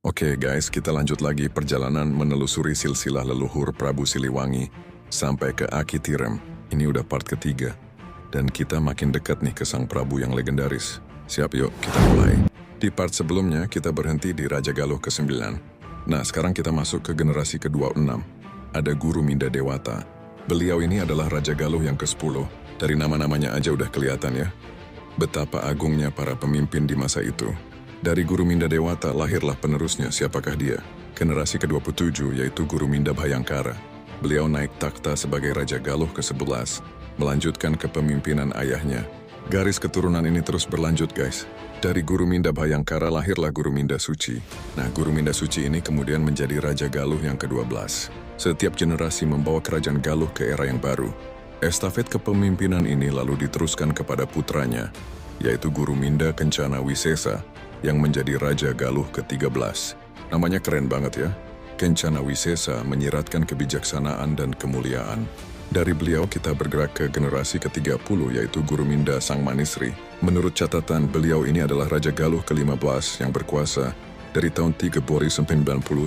Oke guys, kita lanjut lagi perjalanan menelusuri silsilah leluhur Prabu Siliwangi sampai ke Aki Tirem. Ini udah part ketiga. Dan kita makin dekat nih ke sang Prabu yang legendaris. Siap yuk, kita mulai. Di part sebelumnya kita berhenti di Raja Galuh ke-9. Nah, sekarang kita masuk ke generasi ke-26. Ada Guru Minda Dewata. Beliau ini adalah Raja Galuh yang ke-10. Dari nama-namanya aja udah kelihatan ya. Betapa agungnya para pemimpin di masa itu. Dari Guru Minda Dewata lahirlah penerusnya. Siapakah dia? Generasi ke-27 yaitu Guru Minda Bhayangkara. Beliau naik takhta sebagai Raja Galuh ke-11, melanjutkan kepemimpinan ayahnya. Garis keturunan ini terus berlanjut guys. Dari Guru Minda Bhayangkara lahirlah Guru Minda Suci. Nah, Guru Minda Suci ini kemudian menjadi Raja Galuh yang ke-12. Setiap generasi membawa kerajaan Galuh ke era yang baru. Estafet kepemimpinan ini lalu diteruskan kepada putranya, yaitu Guru Minda Kencana Wisesa, yang menjadi Raja Galuh ke-13. Namanya keren banget ya. Kencana Wisesa menyiratkan kebijaksanaan dan kemuliaan. Dari beliau kita bergerak ke generasi ke-30 yaitu Guru Minda Sangmanisri. Menurut catatan, beliau ini adalah Raja Galuh ke-15 yang berkuasa dari tahun 1390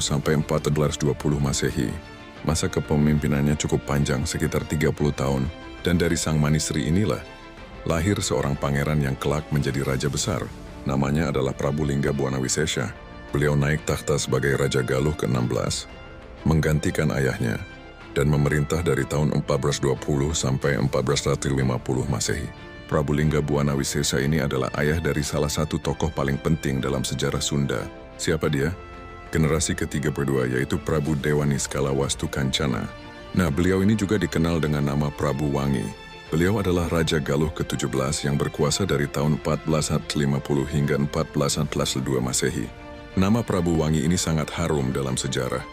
sampai 1420 Masehi. Masa kepemimpinannya cukup panjang, sekitar 30 tahun. Dan dari Sangmanisri inilah lahir seorang pangeran yang kelak menjadi raja besar. Namanya adalah Prabu Lingga Buana Wisesa. Beliau naik takhta sebagai Raja Galuh ke-16, menggantikan ayahnya, dan memerintah dari tahun 1420 sampai 1450 Masehi. Prabu Lingga Buana Wisesa ini adalah ayah dari salah satu tokoh paling penting dalam sejarah Sunda. Siapa dia? Generasi ke-32 yaitu Prabu Dewa Niskala Wastu Kancana. Nah, beliau ini juga dikenal dengan nama Prabu Wangi. Beliau adalah Raja Galuh ke-17 yang berkuasa dari tahun 1450 hingga 1442 Masehi. Nama Prabu Wangi ini sangat harum dalam sejarah,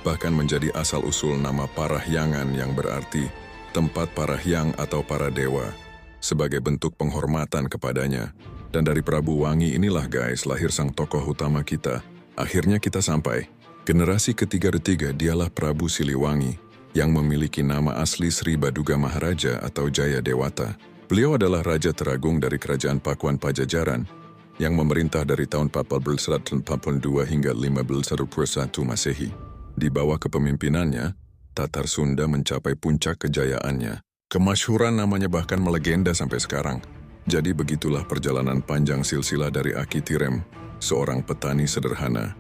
bahkan menjadi asal-usul nama Parahyangan yang berarti tempat para hyang atau para dewa, sebagai bentuk penghormatan kepadanya. Dan dari Prabu Wangi inilah guys lahir sang tokoh utama kita. Akhirnya kita sampai. Generasi ke-33 dialah Prabu Siliwangi, yang memiliki nama asli Sri Baduga Maharaja atau Jaya Dewata. Beliau adalah Raja Teragung dari Kerajaan Pakuan Pajajaran, yang memerintah dari tahun 1442 hingga 1501 Masehi. Di bawah kepemimpinannya, Tatar Sunda mencapai puncak kejayaannya. Kemasyhuran namanya bahkan melegenda sampai sekarang. Jadi begitulah perjalanan panjang silsilah dari Aki Tirem, seorang petani sederhana,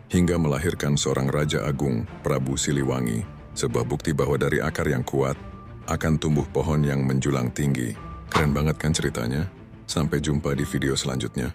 hingga melahirkan seorang Raja Agung, Prabu Siliwangi. Sebuah bukti bahwa dari akar yang kuat akan tumbuh pohon yang menjulang tinggi. Keren banget kan ceritanya? Sampai jumpa di video selanjutnya.